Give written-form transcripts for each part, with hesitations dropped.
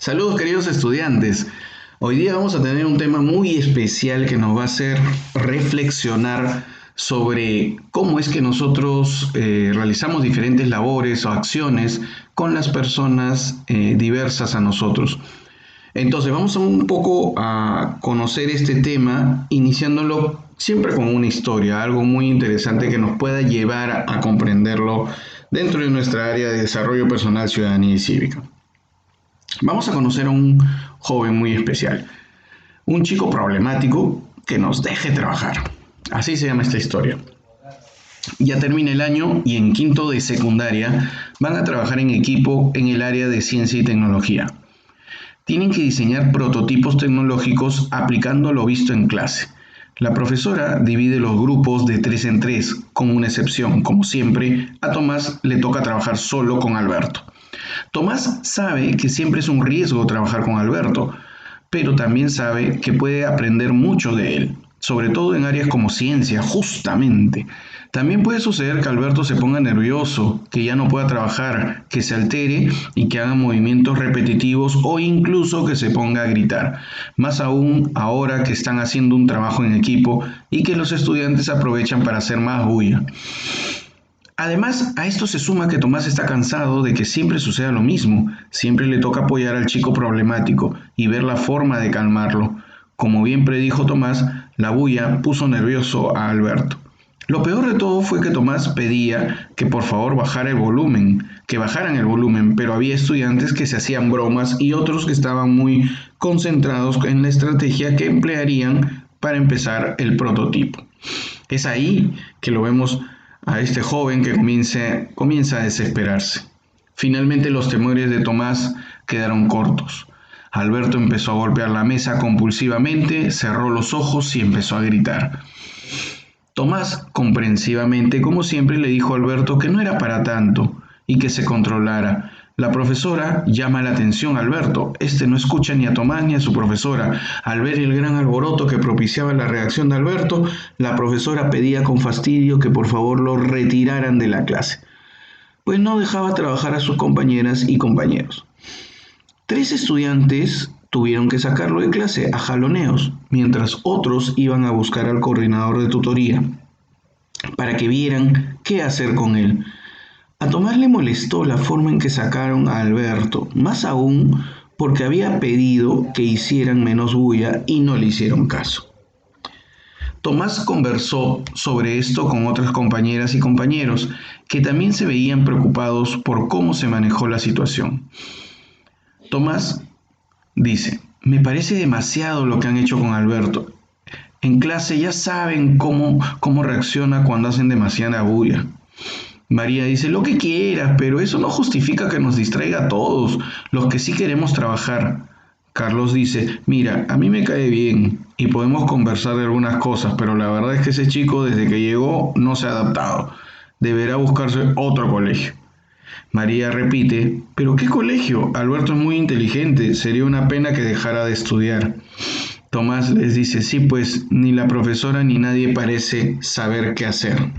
Saludos queridos estudiantes. Hoy día vamos a tener un tema muy especial que nos va a hacer reflexionar sobre cómo es que nosotros realizamos diferentes labores o acciones con las personas diversas a nosotros. Entonces vamos a un poco a conocer este tema, iniciándolo siempre con una historia, algo muy interesante que nos pueda llevar a comprenderlo dentro de nuestra área de desarrollo personal, ciudadanía y cívica. Vamos a conocer a un joven muy especial, un chico problemático que nos deje trabajar. Así se llama esta historia. Ya termina el año y en quinto de secundaria van a trabajar en equipo en el área de ciencia y tecnología. Tienen que diseñar prototipos tecnológicos aplicando lo visto en clase. La profesora divide los grupos de 3 en 3, con una excepción. Como siempre, a Tomás le toca trabajar solo con Alberto. Tomás sabe que siempre es un riesgo trabajar con Alberto, pero también sabe que puede aprender mucho de él, sobre todo en áreas como ciencia, justamente. También puede suceder que Alberto se ponga nervioso, que ya no pueda trabajar, que se altere y que haga movimientos repetitivos o incluso que se ponga a gritar. Más aún ahora que están haciendo un trabajo en equipo y que los estudiantes aprovechan para hacer más bulla. Además, a esto se suma que Tomás está cansado de que siempre suceda lo mismo, siempre le toca apoyar al chico problemático y ver la forma de calmarlo. Como bien predijo Tomás, la bulla puso nervioso a Alberto. Lo peor de todo fue que Tomás pedía que por favor que bajaran el volumen, pero había estudiantes que se hacían bromas y otros que estaban muy concentrados en la estrategia que emplearían para empezar el prototipo. Es ahí que lo vemos a este joven que comienza a desesperarse. Finalmente los temores de Tomás quedaron cortos. Alberto empezó a golpear la mesa compulsivamente, cerró los ojos y empezó a gritar. Tomás, comprensivamente, como siempre, le dijo a Alberto que no era para tanto y que se controlara. La profesora llama la atención a Alberto. Este no escucha ni a Tomás ni a su profesora. Al ver el gran alboroto que propiciaba la reacción de Alberto, la profesora pedía con fastidio que por favor lo retiraran de la clase, pues no dejaba trabajar a sus compañeras y compañeros. 3 estudiantes tuvieron que sacarlo de clase a jaloneos, mientras otros iban a buscar al coordinador de tutoría para que vieran qué hacer con él. A Tomás le molestó la forma en que sacaron a Alberto, más aún porque había pedido que hicieran menos bulla y no le hicieron caso. Tomás conversó sobre esto con otras compañeras y compañeros que también se veían preocupados por cómo se manejó la situación. Tomás dice: me parece demasiado lo que han hecho con Alberto. En clase ya saben cómo reacciona cuando hacen demasiada bulla. María dice: lo que quieras, pero eso no justifica que nos distraiga a todos, los que sí queremos trabajar. Carlos dice: mira, a mí me cae bien y podemos conversar de algunas cosas, pero la verdad es que ese chico desde que llegó no se ha adaptado. Deberá buscarse otro colegio. María repite: ¿pero qué colegio? Alberto es muy inteligente, sería una pena que dejara de estudiar. Tomás les dice: sí, pues ni la profesora ni nadie parece saber qué hacer.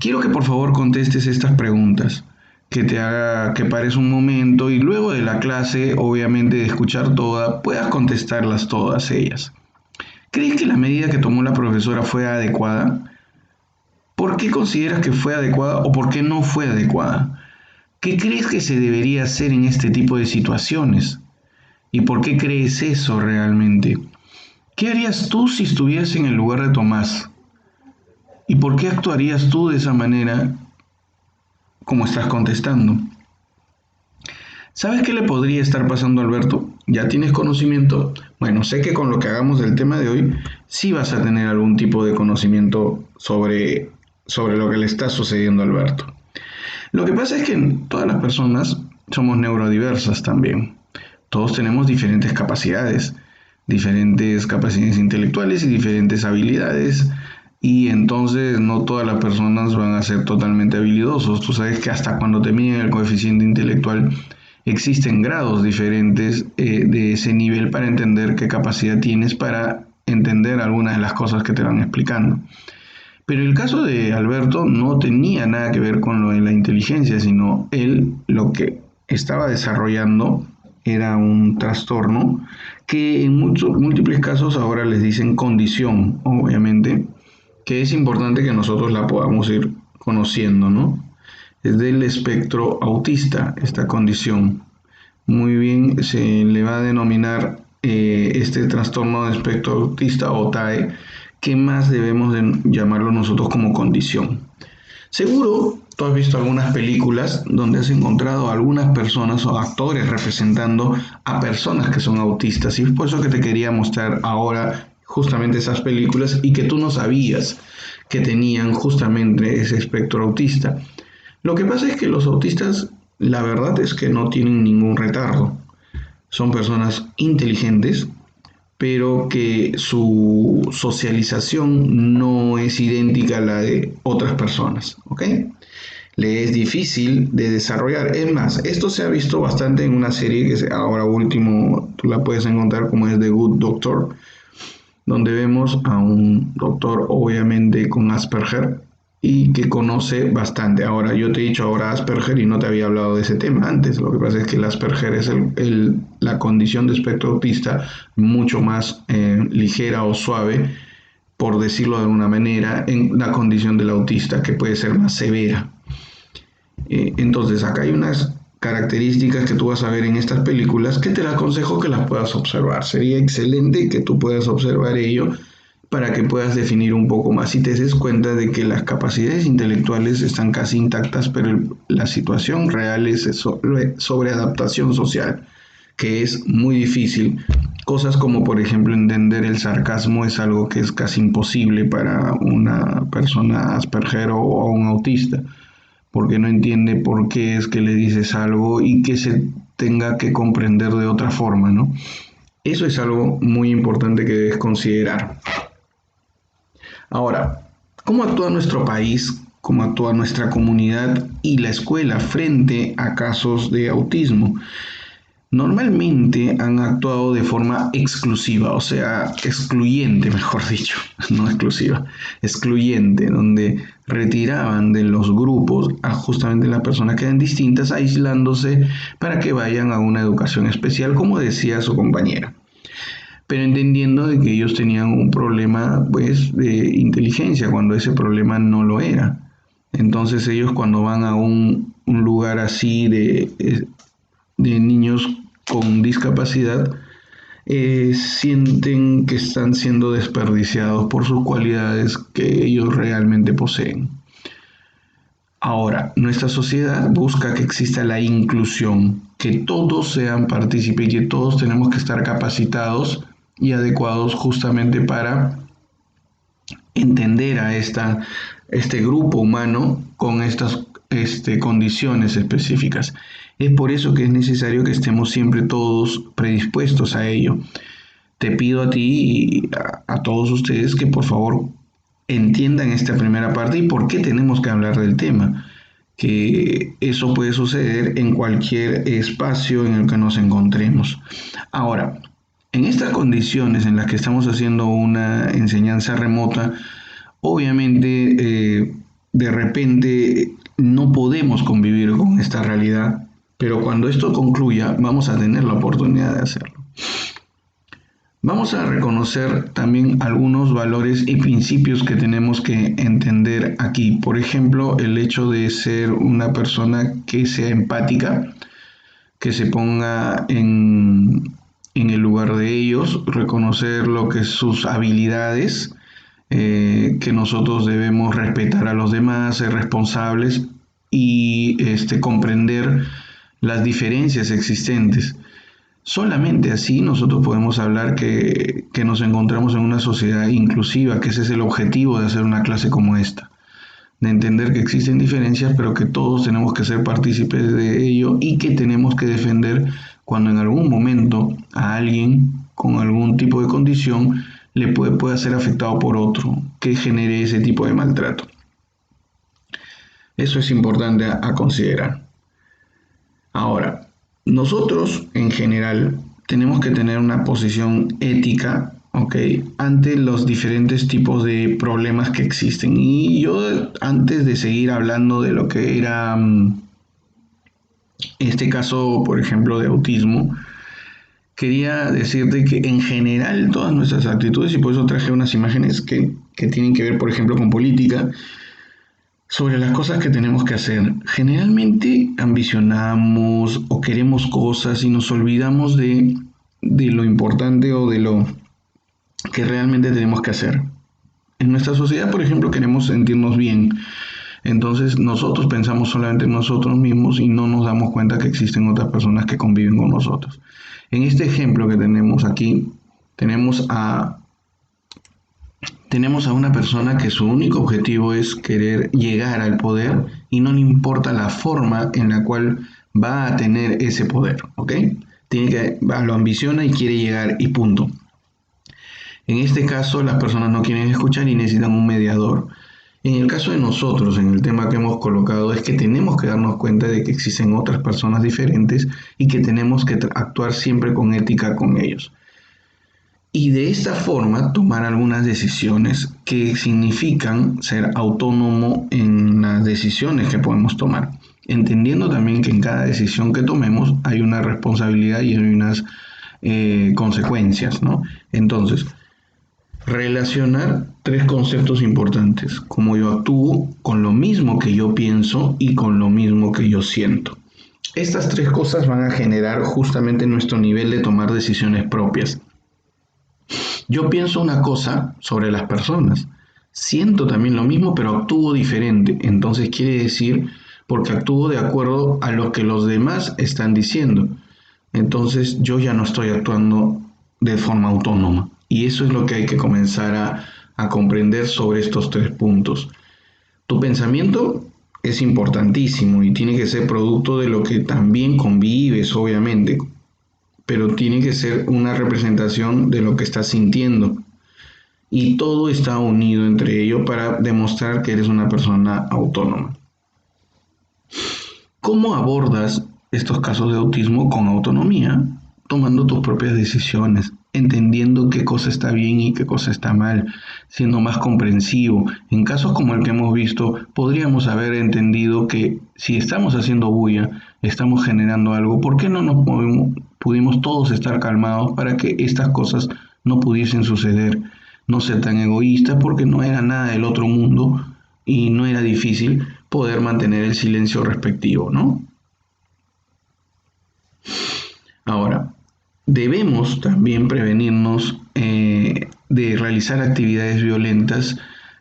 Quiero que por favor contestes estas preguntas, que pares un momento y luego de la clase, obviamente de escuchar toda, puedas contestarlas todas ellas. ¿Crees que la medida que tomó la profesora fue adecuada? ¿Por qué consideras que fue adecuada o por qué no fue adecuada? ¿Qué crees que se debería hacer en este tipo de situaciones? ¿Y por qué crees eso realmente? ¿Qué harías tú si estuvieras en el lugar de Tomás? ¿Y por qué actuarías tú de esa manera como estás contestando? ¿Sabes qué le podría estar pasando a Alberto? ¿Ya tienes conocimiento? Bueno, sé que con lo que hagamos del tema de hoy, sí vas a tener algún tipo de conocimiento sobre lo que le está sucediendo a Alberto. Lo que pasa es que todas las personas somos neurodiversas también. Todos tenemos diferentes capacidades intelectuales y diferentes habilidades. Y entonces no todas las personas van a ser totalmente habilidosos. Tú sabes que hasta cuando te miden el coeficiente intelectual existen grados diferentes de ese nivel para entender qué capacidad tienes para entender algunas de las cosas que te van explicando. Pero el caso de Alberto no tenía nada que ver con lo de la inteligencia, sino él lo que estaba desarrollando era un trastorno que en múltiples casos ahora les dicen condición, obviamente, que es importante que nosotros la podamos ir conociendo, ¿no? Es del espectro autista esta condición. Muy bien, se le va a denominar este trastorno de espectro autista o TAE, que más debemos de llamarlo nosotros como condición. Seguro tú has visto algunas películas donde has encontrado a algunas personas o actores representando a personas que son autistas, y es por eso que te quería mostrar ahora justamente esas películas y que tú no sabías que tenían justamente ese espectro autista. Lo que pasa es que los autistas, la verdad es que no tienen ningún retardo. Son personas inteligentes, pero que su socialización no es idéntica a la de otras personas, ¿ok? Le es difícil de desarrollar. Es más, esto se ha visto bastante en una serie que ahora último tú la puedes encontrar, como es The Good Doctor, donde vemos a un doctor obviamente con Asperger y que conoce bastante. Ahora, yo te he dicho ahora Asperger y no te había hablado de ese tema antes. Lo que pasa es que el Asperger es la condición de espectro autista mucho más ligera o suave, por decirlo de alguna manera, en la condición del autista que puede ser más severa. Entonces, acá hay unas características que tú vas a ver en estas películas que te las aconsejo que las puedas observar. Sería excelente que tú puedas observar ello para que puedas definir un poco más y te des cuenta de que las capacidades intelectuales están casi intactas, pero la situación real es sobre adaptación social, que es muy difícil. Cosas como, por ejemplo, entender el sarcasmo es algo que es casi imposible para una persona Asperger o un autista, porque no entiende por qué es que le dices algo y que se tenga que comprender de otra forma, ¿no? Eso es algo muy importante que debes considerar. Ahora, ¿cómo actúa nuestro país, cómo actúa nuestra comunidad y la escuela frente a casos de autismo? Normalmente han actuado de forma exclusiva, o sea, excluyente, mejor dicho, no exclusiva, excluyente, donde retiraban de los grupos a justamente las personas que eran distintas, aislándose para que vayan a una educación especial, como decía su compañera, pero entendiendo de que ellos tenían un problema, pues, de inteligencia, cuando ese problema no lo era. Entonces ellos, cuando van a un lugar así de niños con discapacidad, sienten que están siendo desperdiciados por sus cualidades que ellos realmente poseen. Ahora, nuestra sociedad busca que exista la inclusión, que todos sean partícipes y que todos tenemos que estar capacitados y adecuados justamente para entender a este grupo humano con estas condiciones específicas. Es por eso que es necesario que estemos siempre todos predispuestos a ello. Te pido a ti y a todos ustedes que por favor entiendan esta primera parte y por qué tenemos que hablar del tema, que eso puede suceder en cualquier espacio en el que nos encontremos. Ahora, en estas condiciones en las que estamos haciendo una enseñanza remota, obviamente de repente no podemos convivir con esta realidad, pero cuando esto concluya vamos a tener la oportunidad de hacerlo. Vamos a reconocer también algunos valores y principios que tenemos que entender aquí. Por ejemplo, el hecho de ser una persona que sea empática, que se ponga en el lugar de ellos, reconocer lo que es sus habilidades, que nosotros debemos respetar a los demás, ser responsables y comprender las diferencias existentes. Solamente así nosotros podemos hablar que nos encontramos en una sociedad inclusiva, que ese es el objetivo de hacer una clase como esta, de entender que existen diferencias, pero que todos tenemos que ser partícipes de ello y que tenemos que defender cuando en algún momento a alguien con algún tipo de condición le pueda ser afectado por otro que genere ese tipo de maltrato. Eso es importante a considerar. Ahora, nosotros en general tenemos que tener una posición ética, ¿ok? Ante los diferentes tipos de problemas que existen. Y yo, antes de seguir hablando de lo que era En este caso, por ejemplo, de autismo, quería decirte que en general todas nuestras actitudes, y por eso traje unas imágenes que tienen que ver, por ejemplo, con política, sobre las cosas que tenemos que hacer. Generalmente ambicionamos o queremos cosas y nos olvidamos de lo importante o de lo que realmente tenemos que hacer. En nuestra sociedad, por ejemplo, queremos sentirnos bien. Entonces nosotros pensamos solamente en nosotros mismos y no nos damos cuenta que existen otras personas que conviven con nosotros. En este ejemplo que tenemos aquí, tenemos a, tenemos a una persona que su único objetivo es querer llegar al poder y no le importa la forma en la cual va a tener ese poder, ¿ok? Lo ambiciona y quiere llegar y punto. En este caso, las personas no quieren escuchar y necesitan un mediador. En el caso de nosotros, en el tema que hemos colocado, es que tenemos que darnos cuenta de que existen otras personas diferentes y que tenemos que actuar siempre con ética con ellos. Y de esta forma tomar algunas decisiones que significan ser autónomo en las decisiones que podemos tomar, entendiendo también que en cada decisión que tomemos hay una responsabilidad y hay unas consecuencias, ¿no? Entonces, relacionar tres conceptos importantes, cómo yo actúo, con lo mismo que yo pienso y con lo mismo que yo siento. Estas tres cosas van a generar justamente nuestro nivel de tomar decisiones propias. Yo pienso una cosa sobre las personas, siento también lo mismo, pero actúo diferente. Entonces quiere decir, porque actúo de acuerdo a lo que los demás están diciendo. Entonces yo ya no estoy actuando de forma autónoma. Y eso es lo que hay que comenzar a comprender sobre estos tres puntos. Tu pensamiento es importantísimo y tiene que ser producto de lo que también convives, obviamente, pero tiene que ser una representación de lo que estás sintiendo. Y todo está unido entre ello para demostrar que eres una persona autónoma. ¿Cómo abordas estos casos de autismo con autonomía? Tomando tus propias decisiones, entendiendo qué cosa está bien y qué cosa está mal, siendo más comprensivo. En casos como el que hemos visto, podríamos haber entendido que si estamos haciendo bulla, estamos generando algo, ¿por qué no pudimos todos estar calmados para que estas cosas no pudiesen suceder? No ser tan egoísta porque no era nada del otro mundo y no era difícil poder mantener el silencio respectivo, ¿no? Ahora, debemos también prevenirnos de realizar actividades violentas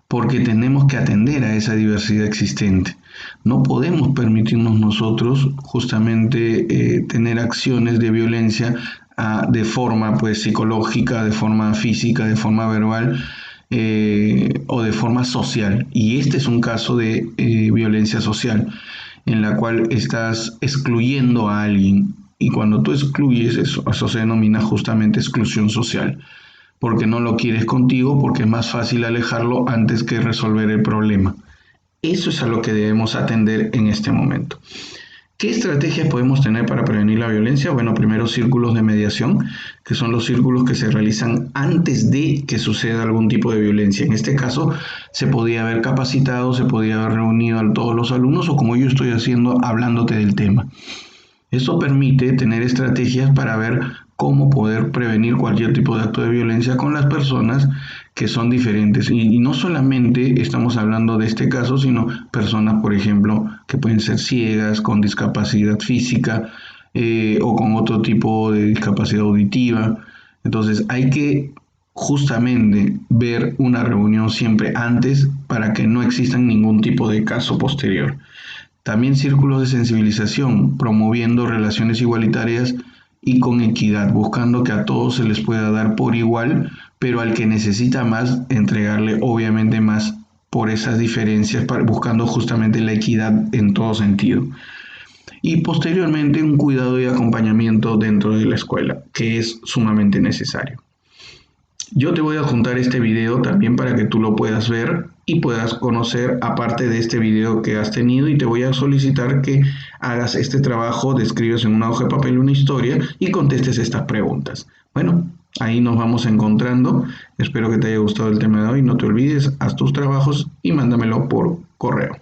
porque tenemos que atender a esa diversidad existente. No podemos permitirnos nosotros justamente tener acciones de violencia de forma pues psicológica, de forma física, de forma verbal o de forma social. Y este es un caso de violencia social en la cual estás excluyendo a alguien. Y cuando tú excluyes, eso se denomina justamente exclusión social, porque no lo quieres contigo, porque es más fácil alejarlo antes que resolver el problema. Eso es a lo que debemos atender en este momento. ¿Qué estrategias podemos tener para prevenir la violencia? Bueno, primero círculos de mediación, que son los círculos que se realizan antes de que suceda algún tipo de violencia. En este caso, se podía haber capacitado, se podía haber reunido a todos los alumnos o como yo estoy haciendo, hablándote del tema. Esto permite tener estrategias para ver cómo poder prevenir cualquier tipo de acto de violencia con las personas que son diferentes. Y no solamente estamos hablando de este caso, sino personas, por ejemplo, que pueden ser ciegas, con discapacidad física o con otro tipo de discapacidad auditiva. Entonces hay que justamente ver una reunión siempre antes para que no exista ningún tipo de caso posterior. También círculos de sensibilización, promoviendo relaciones igualitarias y con equidad, buscando que a todos se les pueda dar por igual, pero al que necesita más, entregarle obviamente más por esas diferencias, buscando justamente la equidad en todo sentido. Y posteriormente un cuidado y acompañamiento dentro de la escuela, que es sumamente necesario. Yo te voy a adjuntar este video también para que tú lo puedas ver y puedas conocer aparte de este video que has tenido y te voy a solicitar que hagas este trabajo, describas en una hoja de papel una historia y contestes estas preguntas. Bueno, ahí nos vamos encontrando. Espero que te haya gustado el tema de hoy. No te olvides, haz tus trabajos y mándamelo por correo.